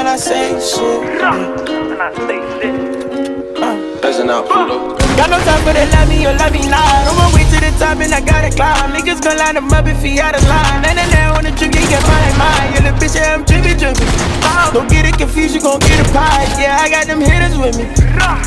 I say shit. Listen out, Pluto. Got no time for that love me or love me not. On my way to the top and I gotta climb. Niggas gon' line them up if he out of line. Nah, on the drink, you can find like mine. Yeah, little bitch, yeah, I'm drippin'. Don't get it confused, you gon' get a pie. Yeah, I got them hitters with me.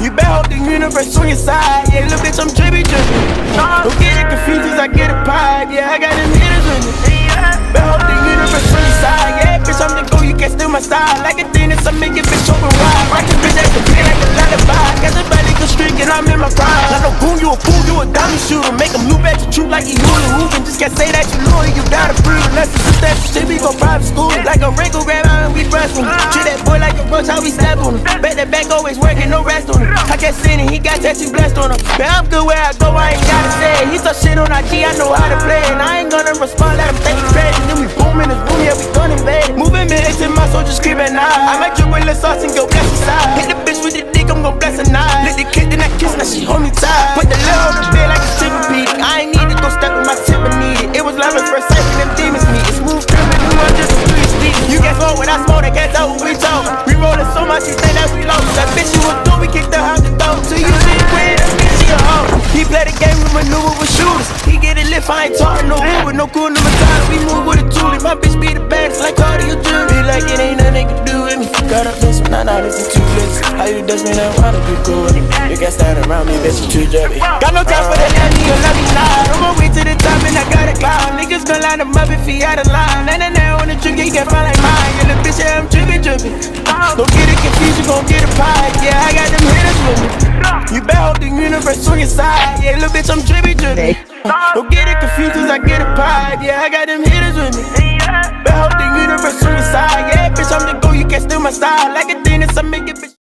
You better hope the universe on your side. Yeah, little bitch, I'm drippin'. Don't get it confused, cause I get a pie. Yeah, I got them hitters with me. Better hope the universe on your side. Yeah, bitch, I'm the go, you can't steal my style. Like a Venus, I make it bitch open wide. Rock this bitch at the pin like a lullaby. Got the body go streak and I'm in my prime. Not no goon, you a fool, you a dummy shooter. Make him loop at your truth like he hula hoopin'. Just can't say that you loyal, you gotta prove. Unless it's just that shit, we go private school. Like a wrinkle grab out and we brush him. Treat that boy like a roach, how we step on him. Bet that back always working, no rest on him. I can't sin it, he got tattoo blessed on him. Man, I'm good where I go, I ain't gotta say it. He so shit on IG, I know how to play it. And I ain't gonna respond, let him take the credit. Then we boom in his room, yeah, we gon' invade it. Moving minutes in my soul, just creep at night. I might drip with the sauce and go bless her side. Hit the bitch with the dick, I'm gon' bless her night. Lick the kid, then I kiss, now she hold me tight. Put the lil on the bed like a Tempur-Pedic. I ain't need to go step with my temper needed. It was love at first sight when them demons meet. It's smooth criminal, I'm just a street speak. You can't smoke when I smoke, they can't tell what we talk. We rollin' so much, she think that we lost. That bitch you was doing, we kicked her out the door. So you see quit, that bitch she a hoe. He play the game, we maneuver with shooters. He get it lit, I ain't talking no Uber. No cool number time, we move with a toolie. My bitch be the baddest like cardio jewelry. Be like it ain't nothing they can do with me. Got up this one, nah, this is too lit. How you dust me, now wanna be cool with me. You can't stand around me, bitch, you too jabby. Got no time for that love me or love me not. On my way to the top and I gotta climb. Niggas gon' line them up if he out of line. Nah, on the drink, you can't find like mine. Yeah, little bitch, yeah, I'm drippin'. Don't get it confused, you gon' get a pie. Yeah, I got them hitters with me. You better hope the universe on your side. Yeah, little bitch, I'm drippin'. Don't get it confused, cause I get a pie. Yeah, I got them hitters with me.